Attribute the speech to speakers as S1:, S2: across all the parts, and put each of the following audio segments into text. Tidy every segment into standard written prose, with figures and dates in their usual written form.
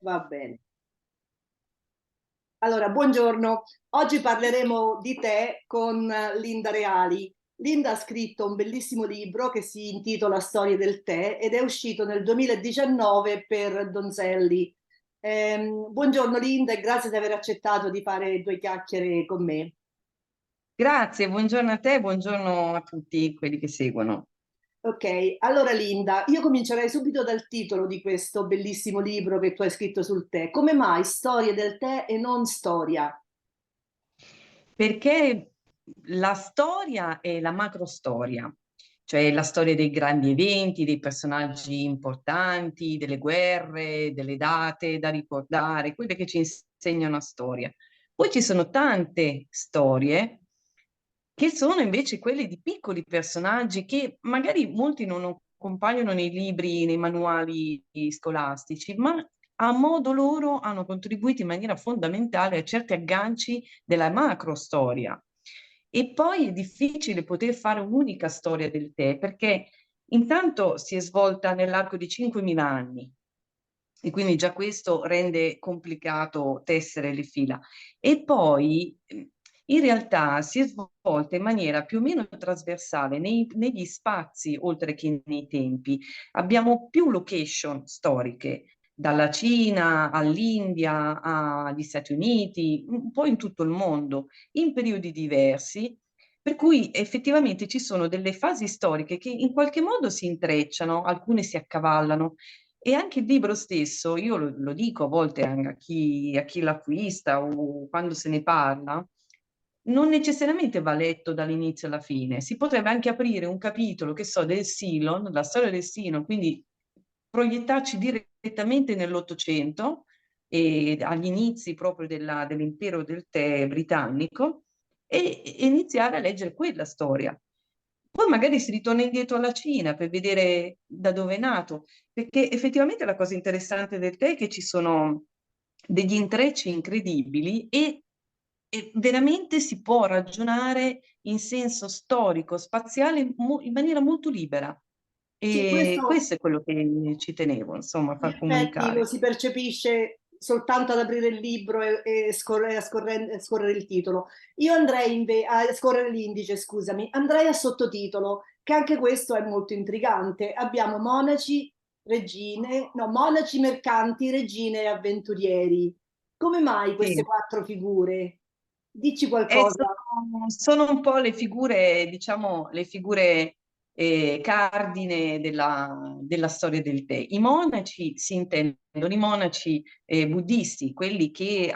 S1: Va bene. Allora, buongiorno. Oggi parleremo di tè con Linda Reali. Linda ha scritto un bellissimo libro che si intitola Storie del tè ed è uscito nel 2019 per Donzelli. Buongiorno Linda e grazie di aver accettato di fare due chiacchiere con me.
S2: Grazie, buongiorno a te, buongiorno a tutti quelli che seguono.
S1: Ok, allora Linda, io comincerei subito dal titolo di questo bellissimo libro che tu hai scritto sul tè. Come mai Storie del tè e non storia?
S2: Perché la storia è la macrostoria, cioè la storia dei grandi eventi, dei personaggi importanti, delle guerre, delle date da ricordare, quelle che ci insegnano a storia. Poi ci sono tante storie che sono invece quelle di piccoli personaggi che magari molti non compaiono nei libri, nei manuali scolastici, ma a modo loro hanno contribuito in maniera fondamentale a certi agganci della macro storia. E poi è difficile poter fare un'unica storia del tè perché intanto si è svolta nell'arco di 5.000 anni e quindi già questo rende complicato tessere le fila. E poi in realtà si è svolta in maniera più o meno trasversale negli spazi oltre che nei tempi. Abbiamo più location storiche, dalla Cina all'India, agli Stati Uniti, un po' in tutto il mondo, in periodi diversi. Per cui effettivamente ci sono delle fasi storiche che in qualche modo si intrecciano, alcune si accavallano, e anche il libro stesso, io lo dico a volte anche a chi l'acquista o quando se ne parla, non necessariamente va letto dall'inizio alla fine. Si potrebbe anche aprire un capitolo, che so, del Ceylon, la storia del Ceylon, quindi proiettarci direttamente nell'Ottocento e agli inizi proprio dell'impero del tè britannico e iniziare a leggere quella storia. Poi magari si ritorna indietro alla Cina per vedere da dove è nato, perché effettivamente la cosa interessante del tè è che ci sono degli intrecci incredibili e veramente si può ragionare in senso storico, spaziale, in maniera molto libera.
S1: Sì,
S2: E
S1: questo
S2: questo è quello che ci tenevo, insomma, a
S1: in
S2: far
S1: effetti lo
S2: comunicare.
S1: si percepisce soltanto ad aprire il libro e scorrere il titolo. Io andrei a scorrere l'indice, scusami, andrei a sottotitolo, che anche questo è molto intrigante. Abbiamo monaci, regine, no, monaci, mercanti, regine e avventurieri. Come mai queste
S2: Sì.
S1: quattro figure? Dici
S2: E
S1: qualcosa.
S2: sono un po' le figure, diciamo, le figure cardine della storia del tè. I monaci si intendono i monaci buddisti, quelli che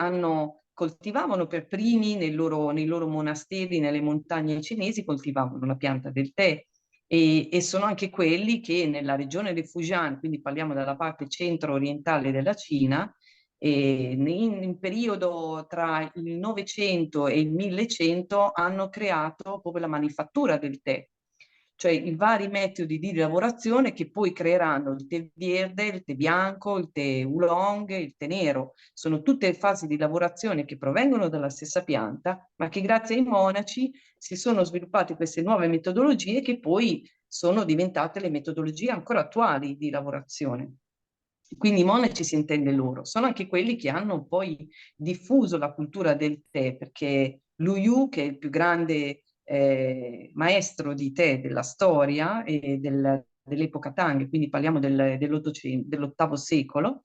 S2: coltivavano per primi nei loro monasteri, nelle montagne cinesi, coltivavano la pianta del tè. E sono anche quelli che nella regione del Fujian, quindi parliamo della parte centro-orientale della Cina, e in periodo tra il 900 e il 1100 hanno creato proprio la manifattura del tè, cioè i vari metodi di lavorazione che poi creeranno il tè verde, il tè bianco, il tè oolong, il tè nero. Sono tutte fasi di lavorazione che provengono dalla stessa pianta, ma che grazie ai monaci si sono sviluppate queste nuove metodologie che poi sono diventate le metodologie ancora attuali di lavorazione. Quindi i monaci si intende loro, sono anche quelli che hanno poi diffuso la cultura del tè, perché Lu Yu, che è il più grande maestro di tè della storia e dell'epoca Tang, quindi parliamo dell'ottavo secolo,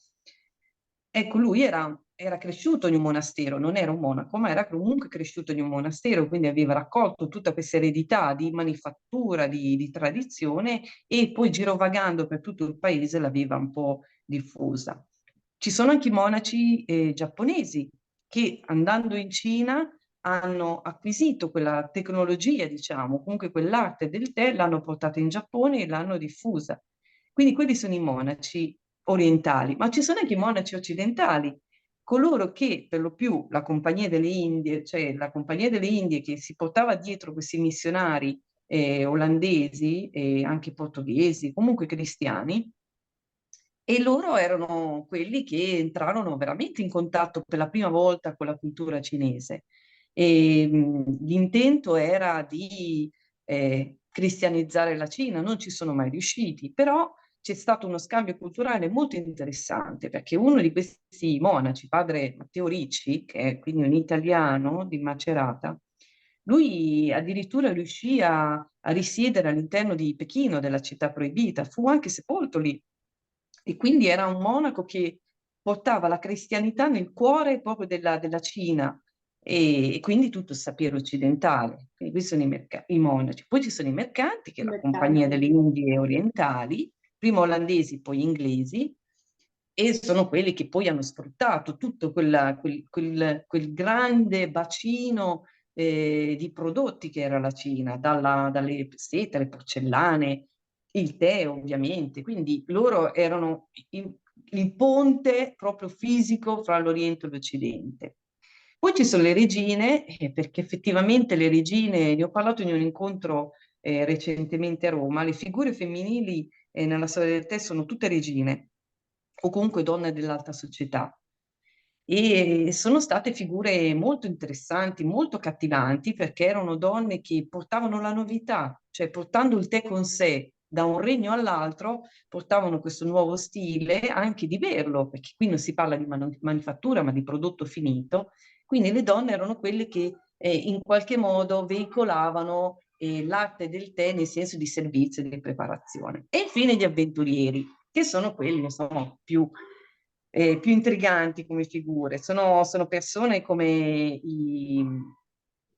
S2: ecco, lui era cresciuto in un monastero, non era un monaco, ma era comunque cresciuto in un monastero, quindi aveva raccolto tutta questa eredità di manifattura, di tradizione e poi girovagando per tutto il paese l'aveva un po' diffusa. Ci sono anche i monaci giapponesi che andando in Cina hanno acquisito quella tecnologia, diciamo, comunque quell'arte del tè, l'hanno portata in Giappone e l'hanno diffusa. Quindi quelli sono i monaci orientali, ma ci sono anche i monaci occidentali, coloro che per lo più la Compagnia delle Indie, cioè la Compagnia delle Indie che si portava dietro questi missionari olandesi e anche portoghesi, comunque cristiani, e loro erano quelli che entrarono veramente in contatto per la prima volta con la cultura cinese. E, l'intento era di cristianizzare la Cina, non ci sono mai riusciti, però c'è stato uno scambio culturale molto interessante, perché uno di questi monaci, padre Matteo Ricci, che è quindi un italiano di Macerata, lui addirittura riuscì a risiedere all'interno di Pechino, della città proibita, fu anche sepolto lì. E quindi era un monaco che portava la cristianità nel cuore proprio della Cina e quindi tutto il sapere occidentale. Quindi questi sono i monaci. Poi ci sono i mercanti, che è
S1: I
S2: la Compagnia
S1: mercanti.
S2: delle Indie Orientali, prima olandesi, poi inglesi, e sono quelli che poi hanno sfruttato tutto quel grande bacino di prodotti che era la Cina, dalle sete, alle porcellane, il tè ovviamente, quindi loro erano il ponte proprio fisico fra l'Oriente e l'Occidente. Poi ci sono le regine, perché effettivamente le regine, ne ho parlato in un incontro recentemente a Roma, le figure femminili nella storia del tè sono tutte regine o comunque donne dell'alta società. E sono state figure molto interessanti, molto accattivanti, perché erano donne che portavano la novità, cioè portando il tè con sé da un regno all'altro, portavano questo nuovo stile anche di berlo, perché qui non si parla di manifattura, ma di prodotto finito. Quindi le donne erano quelle che in qualche modo veicolavano l'arte del tè nel senso di servizio e di preparazione. E infine gli avventurieri, che sono quelli, insomma, più intriganti come figure. Sono persone come i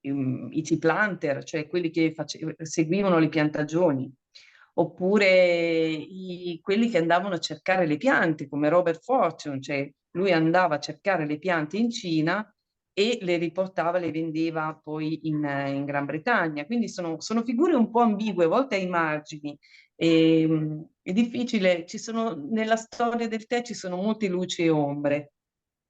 S2: tea planter, cioè quelli che seguivano le piantagioni, oppure quelli che andavano a cercare le piante, come Robert Fortune, cioè lui andava a cercare le piante in Cina e le riportava, le vendeva poi in Gran Bretagna. Quindi sono figure un po' ambigue, a volte ai margini. È difficile, nella storia del tè ci sono molte luci e ombre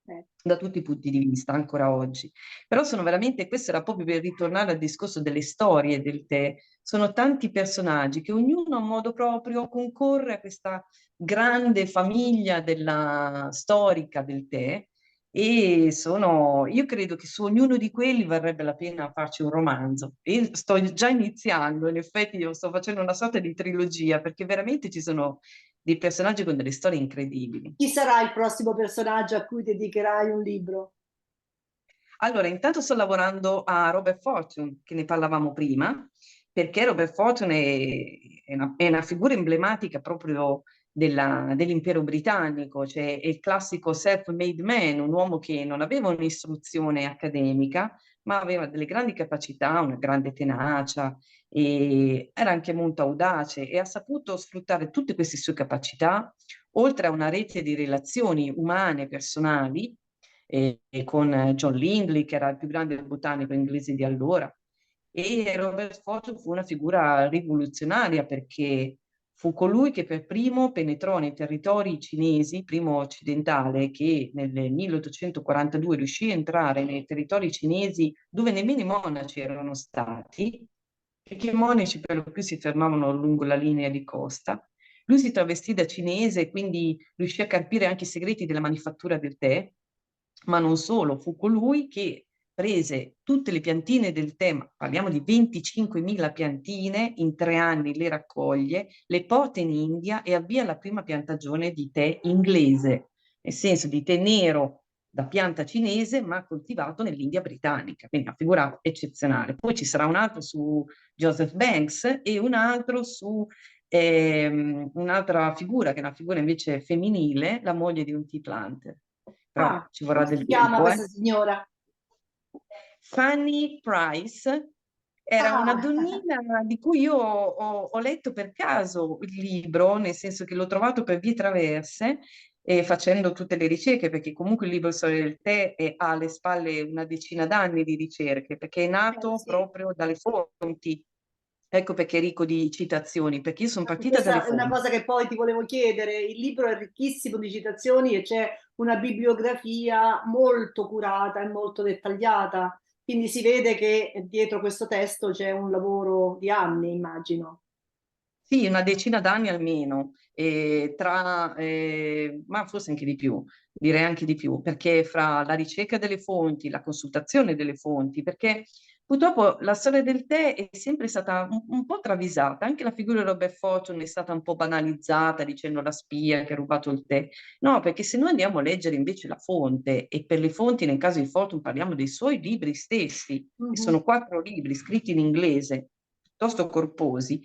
S1: Eh.
S2: da tutti i punti di vista, ancora oggi. Però sono veramente, questo era proprio per ritornare al discorso delle storie del tè. Sono tanti personaggi che ognuno a modo proprio concorre a questa grande famiglia della storica del tè io credo che su ognuno di quelli varrebbe la pena farci un romanzo. E sto già iniziando, in effetti io sto facendo una sorta di trilogia perché veramente ci sono dei personaggi con delle storie incredibili.
S1: Chi sarà il prossimo personaggio a cui dedicherai un libro?
S2: Allora, intanto sto lavorando a Robert Fortune, che ne parlavamo prima, perché Robert Fortune è una figura emblematica proprio dell'impero britannico, cioè è il classico self-made man, un uomo che non aveva un'istruzione accademica, ma aveva delle grandi capacità, una grande tenacia, e era anche molto audace e ha saputo sfruttare tutte queste sue capacità, oltre a una rete di relazioni umane, personali, e con John Lindley, che era il più grande botanico inglese di allora. E Robert Fortune fu una figura rivoluzionaria perché fu colui che per primo penetrò nei territori cinesi, primo occidentale, che nel 1842 riuscì a entrare nei territori cinesi dove nemmeno i monaci erano stati, perché i monaci per lo più si fermavano lungo la linea di costa. Lui si travestì da cinese e quindi riuscì a capire anche i segreti della manifattura del tè, ma non solo, fu colui che prese tutte le piantine del tè, ma parliamo di 25.000 piantine, in 3 anni le raccoglie, le porta in India e avvia la prima piantagione di tè inglese, nel senso di tè nero da pianta cinese, ma coltivato nell'India britannica, quindi una figura eccezionale. Poi ci sarà un altro su Joseph Banks e un altro su un'altra figura, che è una figura invece femminile, la moglie di un tea planter. Però
S1: Ah,
S2: ci
S1: come
S2: vorrà
S1: si
S2: del
S1: chiama
S2: tempo, eh.
S1: questa signora?
S2: Fanny Price era una
S1: Ah,
S2: donnina di cui io ho letto per caso il libro, nel senso che l'ho trovato per vie traverse e facendo tutte le ricerche, perché comunque il libro Storia del tè ha alle spalle una decina d'anni di ricerche, perché è nato
S1: sì.
S2: proprio dalle fonti. Ecco perché è ricco di citazioni, perché io sono partita dalle
S1: Questa è una
S2: fonti.
S1: cosa che poi ti volevo chiedere. Il libro è ricchissimo di citazioni e c'è una bibliografia molto curata e molto dettagliata, quindi si vede che dietro questo testo c'è un lavoro di anni, immagino.
S2: Sì, una decina d'anni almeno, ma forse anche di più, direi anche di più, perché fra la ricerca delle fonti, la consultazione delle fonti, perché Purtroppo la storia del tè è sempre stata un po' travisata, anche la figura di Robert Fortune è stata un po' banalizzata dicendo la spia che ha rubato il tè. No, perché se noi andiamo a leggere invece la fonte, e per le fonti nel caso di Fortune parliamo dei suoi libri stessi, e
S1: Mhm.
S2: sono 4 libri scritti in inglese, piuttosto corposi,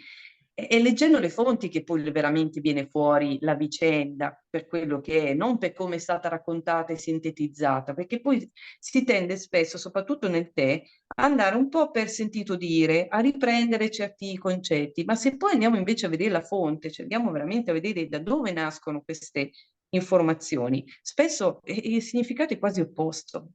S2: e leggendo le fonti che poi veramente viene fuori la vicenda per quello che è, non per come è stata raccontata e sintetizzata, perché poi si tende spesso, soprattutto nel tè, andare un po' per sentito dire, a riprendere certi concetti, ma se poi andiamo invece a vedere la fonte, cioè andiamo veramente a vedere da dove nascono queste informazioni, spesso il significato è quasi opposto.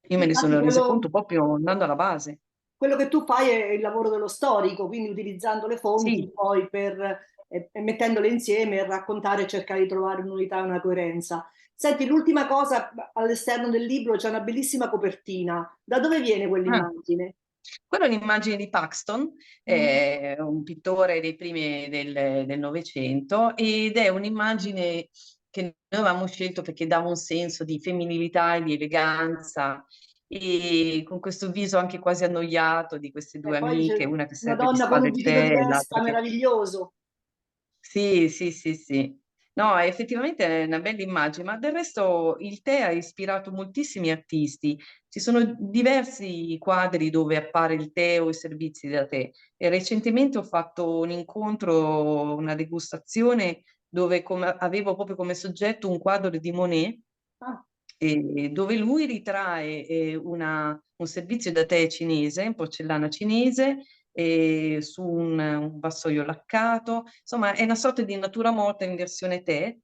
S2: Io me ne
S1: Infatti
S2: sono resa conto proprio andando alla base.
S1: quello che tu fai è il lavoro dello storico, quindi utilizzando le fonti
S2: Sì.
S1: poi e mettendole insieme e raccontare e cercare di trovare un'unità e una coerenza. Senti, l'ultima cosa, all'esterno del libro c'è una bellissima copertina. Da dove viene
S2: Ah.
S1: quell'immagine?
S2: Quella è un'immagine di Paxton,
S1: Mhm.
S2: un pittore dei primi del Novecento, ed è un'immagine che noi avevamo scelto perché dava un senso di femminilità e di eleganza, e con questo viso anche quasi annoiato di queste
S1: E
S2: due
S1: poi
S2: amiche,
S1: dice
S2: una che
S1: una
S2: serve di
S1: donna con
S2: spalla
S1: un
S2: il
S1: vestito di
S2: tè e l'altra
S1: festa
S2: che...
S1: meraviglioso.
S2: Sì, sì, sì, sì. No, effettivamente è una bella immagine, ma del resto il tè ha ispirato moltissimi artisti. Ci sono diversi quadri dove appare il tè o i servizi da tè. E recentemente ho fatto un incontro, una degustazione, dove avevo proprio come soggetto un quadro di Monet,
S1: Ah,
S2: dove lui ritrae un servizio da tè cinese, in porcellana cinese, su un vassoio laccato, insomma è una sorta di natura morta in versione tè,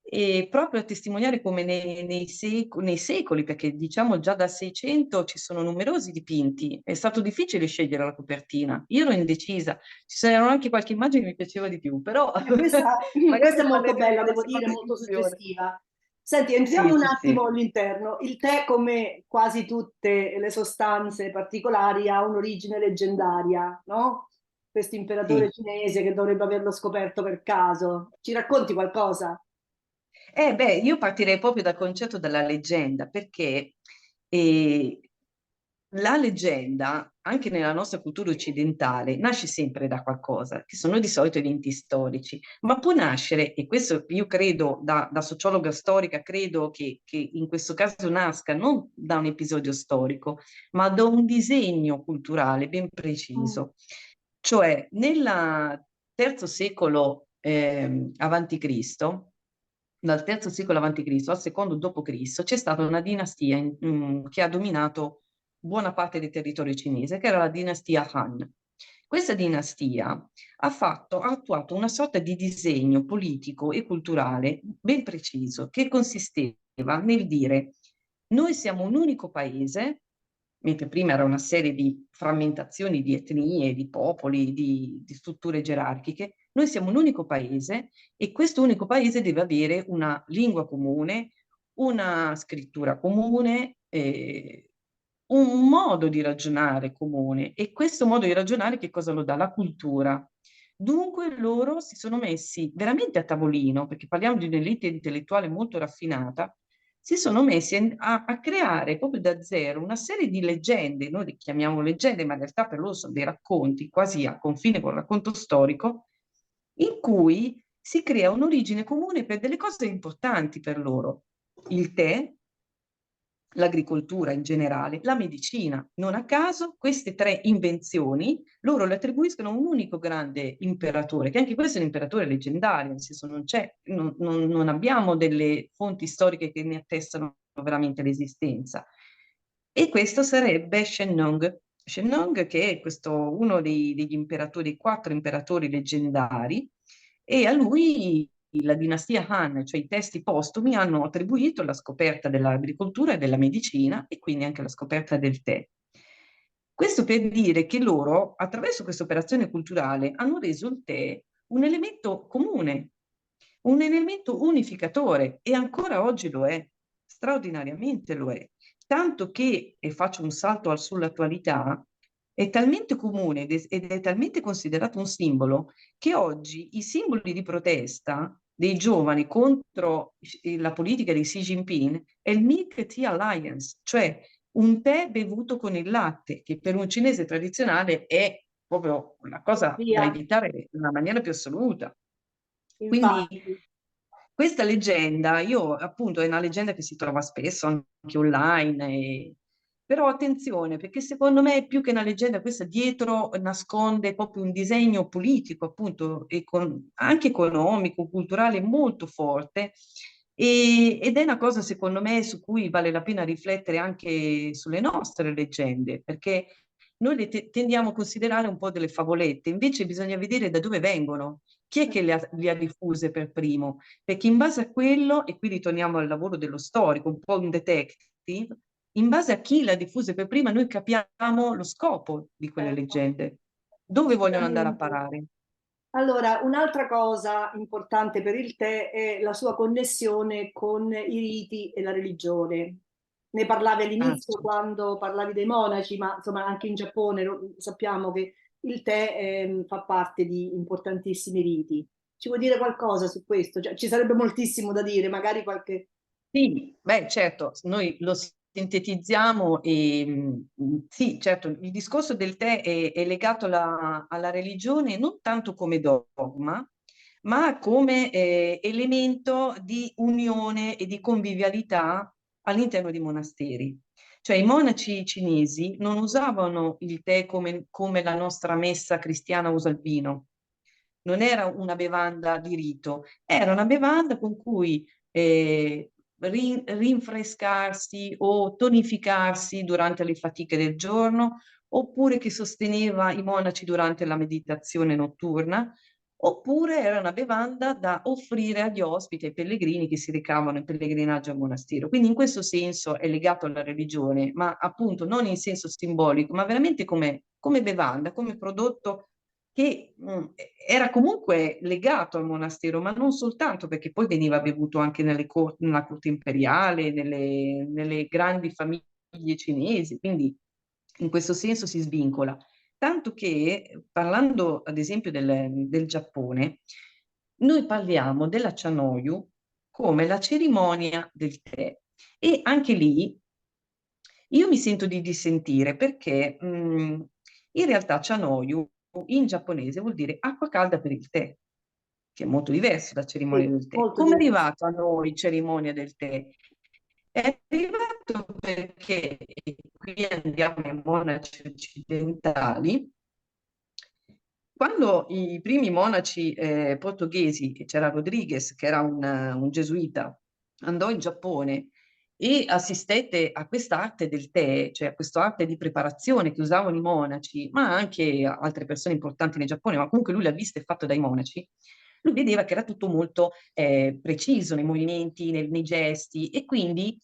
S2: e proprio a testimoniare come nei secoli, perché diciamo già dal 600 ci sono numerosi dipinti, è stato difficile scegliere la copertina, io ero indecisa, ci c'erano anche qualche immagine che mi piaceva di più, però
S1: questa,
S2: magari
S1: questa è
S2: ne
S1: molto
S2: parleremo
S1: bella,
S2: nella
S1: devo dire,
S2: seconda
S1: molto
S2: discussione.
S1: suggestiva. Senti,
S2: Sì,
S1: entriamo un
S2: sì,
S1: attimo
S2: sì,
S1: all'interno. Il tè, come quasi tutte le sostanze particolari, ha un'origine leggendaria, no? Questo imperatore
S2: sì.
S1: cinese che dovrebbe averlo scoperto per caso. Ci racconti qualcosa?
S2: Beh, io partirei proprio dal concetto della leggenda, perché eh, la leggenda, anche nella nostra cultura occidentale, nasce sempre da qualcosa, che sono di solito eventi storici, ma può nascere, e questo io credo, da sociologa storica, credo che in questo caso nasca non da un episodio storico, ma da un disegno culturale ben
S1: Mm.
S2: preciso. Cioè, nel terzo secolo avanti Cristo, dal terzo secolo avanti Cristo al secondo dopo Cristo, c'è stata una dinastia che ha dominato buona parte del territorio cinese, che era la dinastia Han. Questa dinastia ha attuato una sorta di disegno politico e culturale ben preciso, che consisteva nel dire: noi siamo un unico paese, mentre prima era una serie di frammentazioni di etnie, di popoli, di strutture gerarchiche, noi siamo un unico paese, e questo unico paese deve avere una lingua comune, una scrittura comune, un modo di ragionare comune. E questo modo di ragionare che cosa lo dà? La cultura. Dunque loro si sono messi veramente a tavolino, perché parliamo di un'elite intellettuale molto raffinata, si sono messi a creare proprio da zero una serie di leggende, noi le chiamiamo leggende, ma in realtà per loro sono dei racconti, quasi a confine con il racconto storico, in cui si crea un'origine comune per delle cose importanti per loro. Il tè, l'agricoltura in generale, la medicina. Non a caso queste tre invenzioni loro le attribuiscono a un unico grande imperatore, che anche questo è un imperatore leggendario, nel senso non abbiamo delle fonti storiche che ne attestano veramente l'esistenza. E questo sarebbe Shennong. Shennong, che è uno degli imperatori, dei 4 imperatori leggendari, e a lui la dinastia Han, cioè i testi postumi, hanno attribuito la scoperta dell'agricoltura e della medicina, e quindi anche la scoperta del tè. Questo per dire che loro, attraverso questa operazione culturale, hanno reso il tè un elemento comune, un elemento unificatore, e ancora oggi lo è, straordinariamente lo è. Tanto che, e faccio un salto sull'attualità, è talmente comune ed è talmente considerato un simbolo, che oggi i simboli di protesta dei giovani contro la politica di Xi Jinping è il Milk Tea Alliance, cioè un tè bevuto con il latte, che per un cinese tradizionale è proprio una cosa da
S1: Via,
S2: evitare nella maniera più assoluta. Quindi
S1: infatti.
S2: questa leggenda, io appunto è una leggenda che si trova spesso anche online, però attenzione perché secondo me più che una leggenda questa dietro nasconde proprio un disegno politico, appunto anche economico, culturale molto forte ed è una cosa secondo me su cui vale la pena riflettere anche sulle nostre leggende, perché noi tendiamo a considerare un po' delle favolette, invece bisogna vedere da dove vengono, chi è che le ha diffuse per primo, perché in base a quello, e qui ritorniamo al lavoro dello storico, un po' un detective, in base a chi l'ha diffuse per prima noi capiamo lo scopo di quelle
S1: Certo,
S2: leggende, dove vogliono andare a
S1: decisamente.
S2: parare.
S1: Allora, un'altra cosa importante per il tè è la sua connessione con i riti e la religione. Ne parlavi
S2: Ah,
S1: all'inizio
S2: sì.
S1: quando parlavi dei monaci, ma insomma anche in Giappone sappiamo che il tè fa parte di importantissimi riti. Ci vuoi dire qualcosa su questo? Cioè, ci sarebbe moltissimo da dire, magari qualche...
S2: Sì, beh, certo, noi lo sintetizziamo e sì, certo, il discorso del tè è legato alla religione non tanto come dogma, ma come elemento di unione e di convivialità all'interno di monasteri. Cioè i monaci cinesi non usavano il tè come la nostra messa cristiana usa il vino. Non era una bevanda di rito, era una bevanda con cui rinfrescarsi o tonificarsi durante le fatiche del giorno, oppure che sosteneva i monaci durante la meditazione notturna, oppure era una bevanda da offrire agli ospiti, ai pellegrini che si recavano in pellegrinaggio al monastero. Quindi in questo senso è legato alla religione, ma appunto non in senso simbolico, ma veramente come bevanda, come prodotto che era comunque legato al monastero, ma non soltanto perché poi veniva bevuto anche nella corte imperiale, nelle grandi famiglie cinesi, quindi in questo senso si svincola. Tanto che, parlando ad esempio del Giappone, noi parliamo della Chanoyu come la cerimonia del tè. E anche lì io mi sento di dissentire perché in realtà Chanoyu in giapponese vuol dire acqua calda per il tè, che è molto diverso da cerimonia
S1: Sì,
S2: del tè.
S1: molto
S2: Come è
S1: diverso.
S2: arrivato a noi cerimonia del tè? È arrivato perché, e qui andiamo ai monaci occidentali, quando i primi monaci portoghesi, e c'era Rodrigues, che era un gesuita, andò in Giappone e assistette a quest'arte del tè, cioè a quest'arte di preparazione che usavano i monaci, ma anche altre persone importanti nel Giappone, ma comunque lui l'ha vista e fatta dai monaci, lui vedeva che era tutto molto preciso nei movimenti, nei gesti e quindi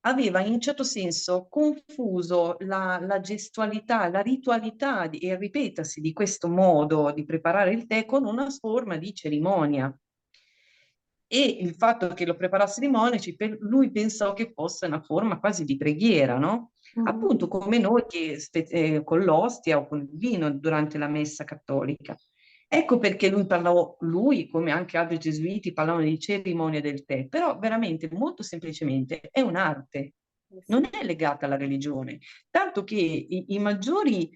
S2: aveva in un certo senso confuso la gestualità, la ritualità e il ripetersi di questo modo di preparare il tè con una forma di cerimonia. E il fatto che lo preparassero i monaci, per lui pensò che fosse una forma quasi di preghiera, no?
S1: Mhm.
S2: Appunto come noi che con l'ostia o con il vino durante la messa cattolica. Ecco perché lui parlò, lui come anche altri gesuiti parlavano di cerimonia del tè, però veramente molto semplicemente è un'arte, non
S1: Sì.
S2: è legata alla religione, tanto che i maggiori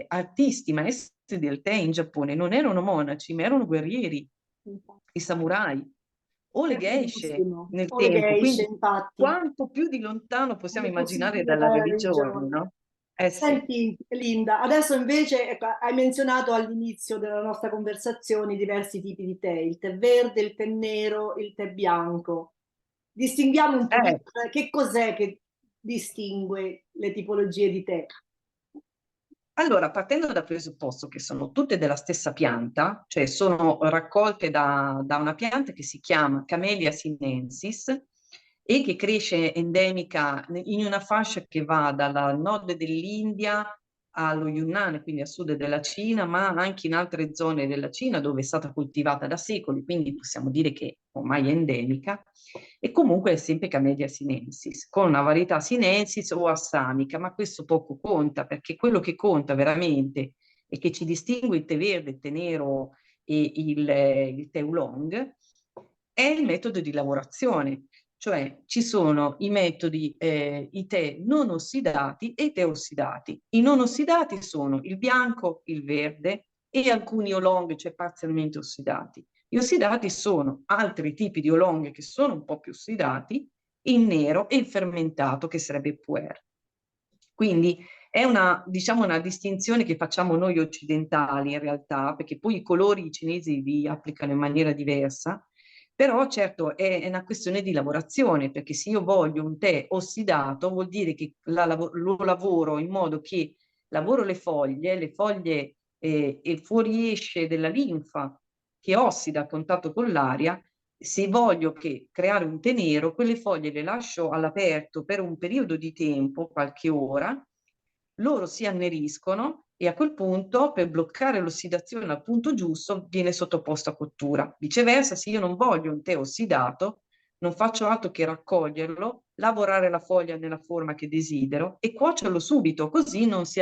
S2: artisti, maestri del tè in Giappone non erano monaci, ma erano guerrieri, i samurai o le
S1: È
S2: geishe
S1: verissimo.
S2: nel
S1: O le
S2: tempo,
S1: geishe,
S2: quindi
S1: infatti,
S2: quanto più di lontano
S1: non
S2: possiamo
S1: è
S2: immaginare
S1: possibile
S2: dalla
S1: fare la
S2: religione,
S1: religione.
S2: no? Eh sì.
S1: Senti, Linda, adesso invece ecco, hai menzionato all'inizio della nostra conversazione i diversi tipi di tè, il tè verde, il tè nero, il tè bianco. Distinguiamo un
S2: Eh,
S1: pochino, che cos'è che distingue le tipologie di tè?
S2: Allora, partendo dal presupposto che sono tutte della stessa pianta, cioè sono raccolte da una pianta che si chiama Camellia sinensis e che cresce endemica in una fascia che va dal nord dell'India allo Yunnan, quindi a sud della Cina, ma anche in altre zone della Cina dove è stata coltivata da secoli, quindi possiamo dire che ormai è endemica e comunque è sempre Camellia sinensis, con una varietà sinensis o assamica, ma questo poco conta, perché quello che conta veramente e che ci distingue il tè verde, il tè nero e il tè oolong è il metodo di lavorazione, Cioè ci sono i metodi, i tè non ossidati e i tè ossidati. I non ossidati sono il bianco, il verde e alcuni oolong, cioè parzialmente ossidati. Gli ossidati sono altri tipi di oolong che sono un po' più ossidati, il nero e il fermentato, che sarebbe puer. Quindi è una, diciamo, una distinzione che facciamo noi occidentali in realtà, perché poi i colori i cinesi li applicano in maniera diversa, però certo è una questione di lavorazione, perché se io voglio un tè ossidato vuol dire che lo lavoro in modo che lavoro le foglie e fuoriesce della linfa che ossida a contatto con l'aria. Se voglio creare un tè nero, quelle foglie le lascio all'aperto per un periodo di tempo, qualche ora, loro si anneriscono e a quel punto, per bloccare l'ossidazione al punto giusto, viene sottoposto a cottura. Viceversa, se io non voglio un tè ossidato, non faccio altro che raccoglierlo, lavorare la foglia nella forma che desidero e cuocerlo subito, così non si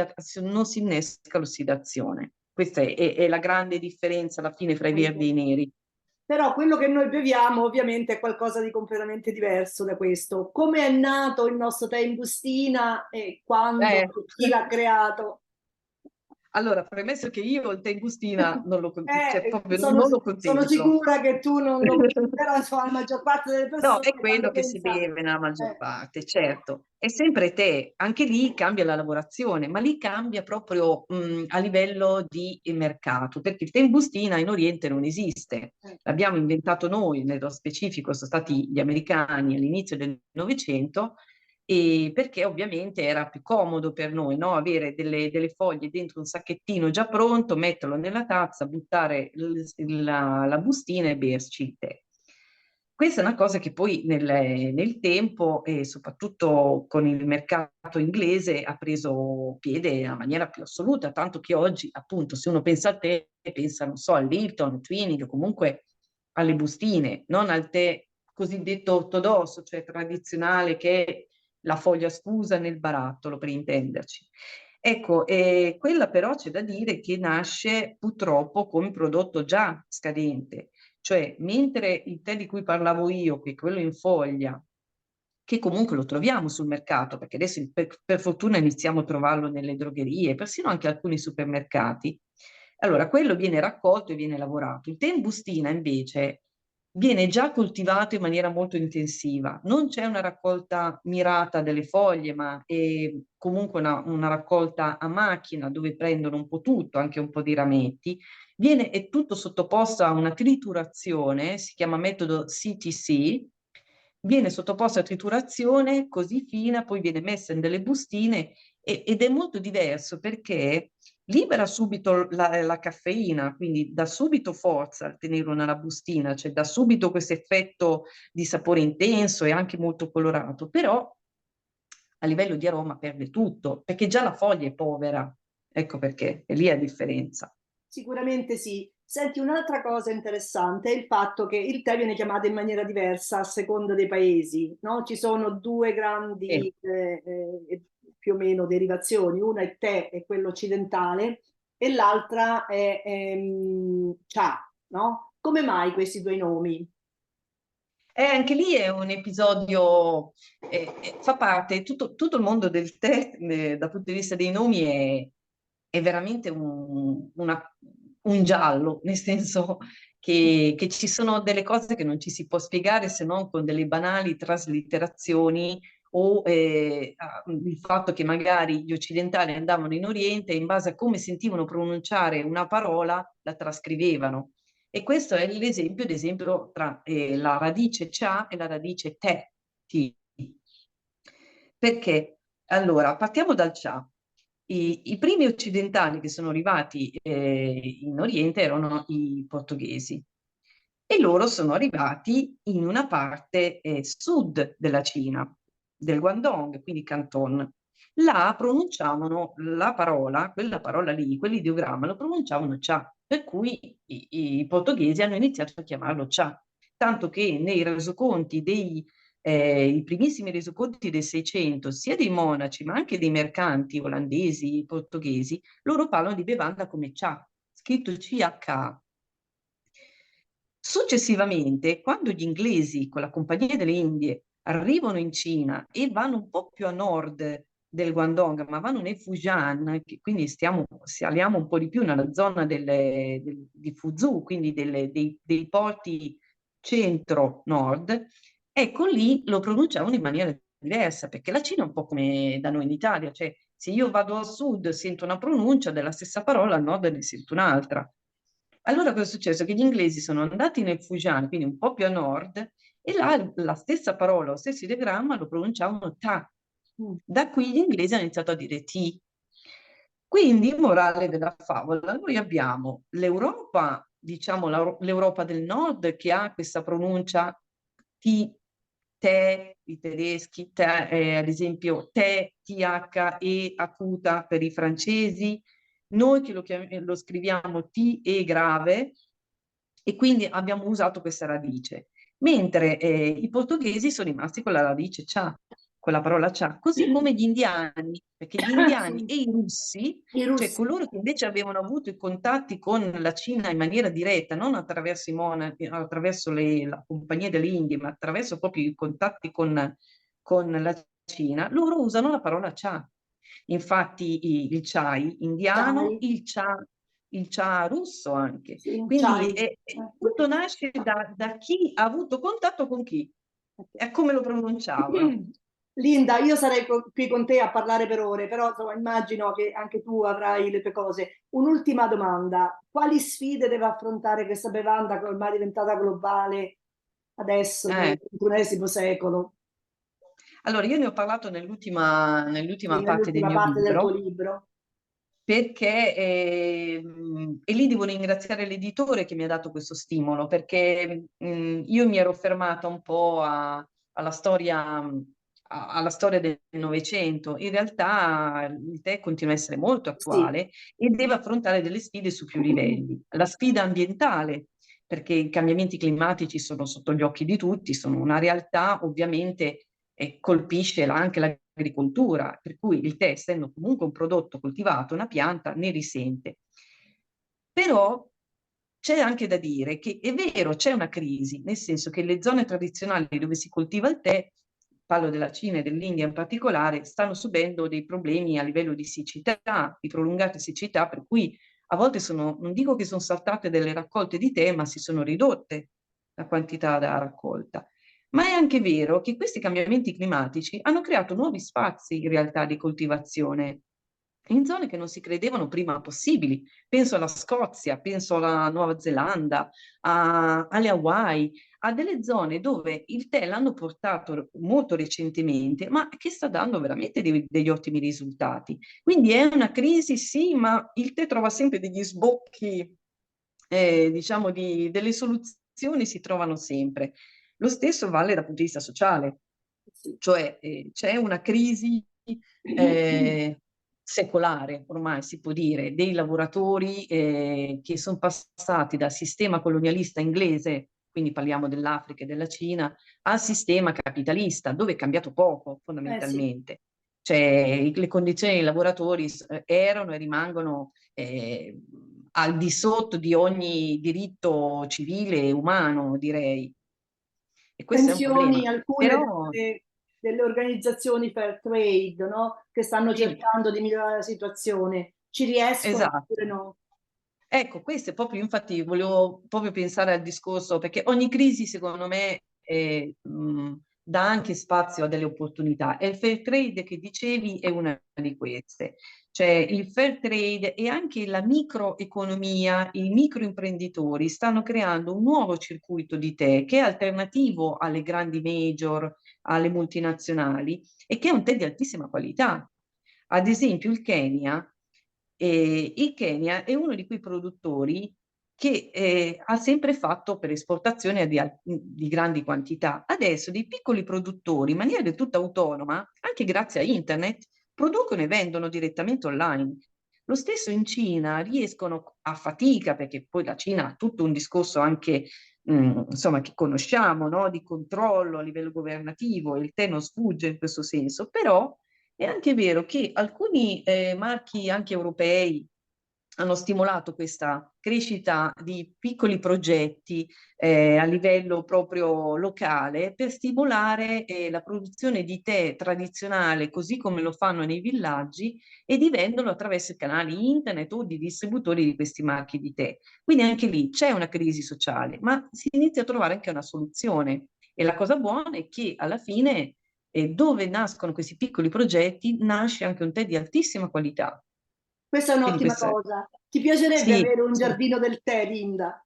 S2: innesca l'ossidazione. Questa è la grande differenza alla fine fra i verdi e i neri.
S1: Però quello che noi beviamo ovviamente è qualcosa di completamente diverso da questo. Come è nato il nostro tè in bustina e quando,
S2: Eh.
S1: chi l'ha creato?
S2: Allora, premesso che io il tè in bustina non lo, cioè, proprio
S1: Sono,
S2: non lo
S1: sono
S2: contemplo.
S1: sicura che tu non lo bevi, però insomma, la maggior parte delle
S2: No,
S1: persone
S2: è quello
S1: quando
S2: che si
S1: pensa...
S2: beve nella maggior
S1: eh,
S2: parte, certo. È sempre tè, anche lì cambia la lavorazione, ma lì cambia proprio a livello di mercato, perché il tè in bustina in Oriente non esiste.
S1: eh.
S2: L'abbiamo inventato noi, nello specifico sono stati gli americani all'inizio del Novecento, e perché ovviamente era più comodo per noi, no? Avere delle foglie dentro un sacchettino già pronto, metterlo nella tazza, buttare la bustina e berci il tè. Questa è una cosa che poi nel tempo e soprattutto con il mercato inglese ha preso piede in una maniera più assoluta, tanto che oggi, appunto, se uno pensa a tè, pensa, non so, al Lipton, Twining, comunque alle bustine, non al tè cosiddetto ortodosso, cioè tradizionale, che è la foglia sfusa nel barattolo, per intenderci. Ecco, quella però c'è da dire che nasce purtroppo come prodotto già scadente, cioè mentre il tè di cui parlavo io, che è quello in foglia, che comunque lo troviamo sul mercato, perché adesso per fortuna iniziamo a trovarlo nelle drogherie, persino anche alcuni supermercati. Allora, quello viene raccolto e viene lavorato. Il tè in bustina invece viene già coltivato in maniera molto intensiva. Non c'è una raccolta mirata delle foglie, ma è comunque una raccolta a macchina dove prendono un po' tutto, anche un po' di rametti. È tutto sottoposto a una triturazione, si chiama metodo CTC, viene sottoposto a triturazione così fina, poi viene messa in delle bustine ed è molto diverso perché libera subito la caffeina, quindi dà subito forza al tenerlo nella bustina, cioè dà subito questo effetto di sapore intenso e anche molto colorato, però a livello di aroma perde tutto, perché già la foglia è povera, ecco perché, è lì la differenza.
S1: Sicuramente sì. Senti, un'altra cosa interessante è il fatto che il tè viene chiamato in maniera diversa a seconda dei paesi, no? Ci sono due
S2: Sì.
S1: grandi più o meno derivazioni, una è tè, è quello occidentale, e l'altra è cha, no? Come mai questi due nomi?
S2: Anche lì è un episodio, fa parte, tutto il mondo del tè, dal punto di vista dei nomi, è veramente un giallo, nel senso che ci sono delle cose che non ci si può spiegare se non con delle banali traslitterazioni o il fatto che magari gli occidentali andavano in Oriente e in base a come sentivano pronunciare una parola la trascrivevano. E questo è l'esempio, ad esempio, tra la radice cha e la radice te. Ti. Perché? Allora, partiamo dal cha. I primi occidentali che sono arrivati in Oriente erano i portoghesi e loro sono arrivati in una parte sud della Cina, del Guangdong, quindi Canton. Là pronunciavano la parola, quella parola lì, quell'ideogramma lo pronunciavano cha, per cui i portoghesi hanno iniziato a chiamarlo cha, tanto che nei resoconti i primissimi resoconti del Seicento, sia dei monaci ma anche dei mercanti olandesi, portoghesi, loro parlano di bevanda come cha, scritto CH. Successivamente, quando gli inglesi con la Compagnia delle Indie arrivano in Cina e vanno un po' più a nord del Guangdong, ma vanno nei Fujian, quindi saliamo un po' di più nella zona di Fuzhou, quindi dei porti centro-nord, ecco lì lo pronunciavano in maniera diversa, perché la Cina è un po' come da noi in Italia, cioè se io vado a sud sento una pronuncia della stessa parola, al nord ne sento un'altra. Allora cosa è successo? Che gli inglesi sono andati nel Fujian, quindi un po' più a nord, e là la stessa parola, lo stesso ideogramma lo pronunciavano ta.
S1: Mm.
S2: Da qui gli inglesi hanno iniziato a dire ti. Quindi, morale della favola, noi abbiamo l'Europa, diciamo l'Europa del Nord, che ha questa pronuncia T, te, i tedeschi, te, ad esempio te, TH e acuta per i francesi, noi che lo scriviamo T e grave, e quindi abbiamo usato questa radice, mentre i portoghesi sono rimasti con la radice cha, con la parola cha, così come gli indiani, perché gli indiani
S1: Sì,
S2: e i russi,
S1: i
S2: cioè
S1: russi.
S2: coloro che invece avevano avuto i contatti con la Cina in maniera diretta, non attraverso, attraverso la Compagnia delle Indie, ma attraverso proprio i contatti con la Cina, loro usano la parola cha. Infatti il chai indiano,
S1: Chai,
S2: il cha russo anche.
S1: sì,
S2: Quindi
S1: chai.
S2: tutto nasce da chi ha avuto contatto con chi e come lo pronunciavano.
S1: Linda, io sarei qui con te a parlare per ore, però insomma, immagino che anche tu avrai le tue cose. Un'ultima domanda: quali sfide deve affrontare questa bevanda che ormai è diventata globale adesso, nel
S2: Eh,
S1: XXI secolo,
S2: allora, io ne ho parlato
S1: sì,
S2: nell'ultima parte del
S1: nell'ultima
S2: mio
S1: parte del tuo
S2: libro,
S1: libro?
S2: perché, e lì devo ringraziare l'editore che mi ha dato questo stimolo, perché io mi ero fermata un po' alla storia, alla storia del Novecento. In realtà il tè continua a essere molto
S1: Sì.
S2: attuale e deve affrontare delle sfide su più livelli. La sfida ambientale, perché i cambiamenti climatici sono sotto gli occhi di tutti, sono una realtà ovviamente e colpisce anche l'agricoltura, per cui il tè, essendo comunque un prodotto coltivato, una pianta, ne risente. Però c'è anche da dire che è vero, c'è una crisi, nel senso che le zone tradizionali dove si coltiva il tè, parlo della Cina e dell'India in particolare, stanno subendo dei problemi a livello di siccità, di prolungate siccità, per cui a volte sono, non dico che sono saltate delle raccolte di tè, ma si sono ridotte la quantità da raccolta. Ma è anche vero che questi cambiamenti climatici hanno creato nuovi spazi in realtà di coltivazione in zone che non si credevano prima possibili. Penso alla Scozia, penso alla Nuova Zelanda, alle Hawaii, a delle zone dove il tè l'hanno portato molto recentemente, ma che sta dando veramente degli ottimi risultati. Quindi è una crisi, sì, ma il tè trova sempre degli sbocchi, diciamo, delle soluzioni si trovano sempre. Lo stesso vale dal punto di vista sociale,
S1: Sì.
S2: cioè c'è una crisi eh, secolare, ormai si può dire, dei lavoratori che sono passati dal sistema colonialista inglese, quindi parliamo dell'Africa e della Cina, al sistema capitalista, dove è cambiato poco
S1: Sì.
S2: fondamentalmente. Cioè, le condizioni dei lavoratori erano e rimangono al di sotto di ogni diritto civile e umano, direi. E questo è un
S1: Pensioni,
S2: problema.
S1: alcune
S2: Però,
S1: delle organizzazioni fair trade, no? Che stanno
S2: sì,
S1: cercando di migliorare la situazione. Ci riescono oppure
S2: esatto.
S1: no?
S2: Ecco, questo è proprio, infatti, volevo proprio pensare al discorso, perché ogni crisi, secondo me, dà anche spazio a delle opportunità. E il fair trade che dicevi è una di queste. Cioè, il fair trade e anche la microeconomia, i microimprenditori stanno creando un nuovo circuito di tè che è alternativo alle grandi major, alle multinazionali e che è un tè di altissima qualità. Ad esempio, il Kenya è uno di quei produttori che ha sempre fatto per esportazione di grandi quantità. Adesso dei piccoli produttori, in maniera del tutto autonoma, anche grazie a internet, producono e vendono direttamente online. Lo stesso in Cina riescono a fatica, perché poi la Cina ha tutto un discorso anche, insomma, che conosciamo, no? Di controllo a livello governativo, il tè non sfugge in questo senso, però è anche vero che alcuni marchi anche europei hanno stimolato questa crescita di piccoli progetti a livello proprio locale per stimolare la produzione di tè tradizionale, così come lo fanno nei villaggi, e di venderlo attraverso i canali internet o di distributori di questi marchi di tè. Quindi anche lì c'è una crisi sociale, ma si inizia a trovare anche una soluzione. E la cosa buona è che alla fine, dove nascono questi piccoli progetti, nasce anche un tè di altissima qualità.
S1: Questa è
S2: Quindi
S1: un'ottima
S2: questo è...
S1: cosa. Ti piacerebbe
S2: Sì,
S1: avere un
S2: sì.
S1: giardino del tè, Linda?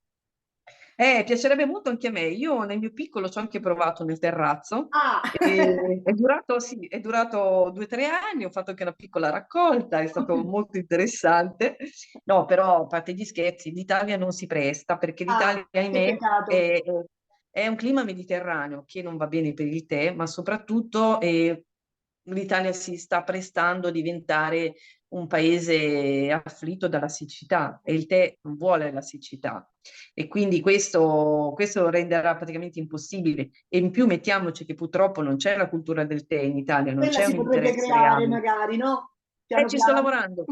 S2: Piacerebbe molto anche a me. Io nel mio piccolo ci ho anche provato nel terrazzo.
S1: Ah,
S2: È durato, sì, è durato 2 o 3 anni, ho fatto anche una piccola raccolta, è stato molto interessante. No, però, a parte gli scherzi, l'Italia non si presta perché
S1: ah,
S2: l'Italia,
S1: che
S2: ahimè,
S1: peccato.
S2: è un clima mediterraneo che non va bene per il tè, ma soprattutto l'Italia si sta prestando a diventare un paese afflitto dalla siccità e il tè non vuole la siccità e quindi questo lo renderà praticamente impossibile. E in più mettiamoci che purtroppo non c'è la cultura del tè in Italia, non
S1: Quella
S2: c'è
S1: si
S2: un
S1: potrebbe
S2: interesse
S1: creare
S2: reale.
S1: magari, no? Piano
S2: Ci sto
S1: piano.
S2: lavorando,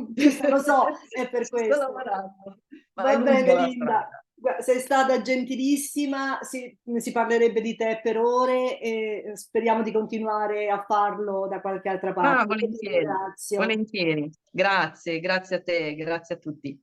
S1: Lo so, è per
S2: ci sto
S1: questo.
S2: lavorando, ma è
S1: Va bene,
S2: lunga la
S1: Linda.
S2: strada.
S1: Sei stata gentilissima, si parlerebbe di te per ore e speriamo di continuare a farlo da qualche altra
S2: Ah,
S1: parte. Io ti
S2: volentieri,
S1: ringrazio.
S2: volentieri. Grazie, grazie a te, grazie a tutti.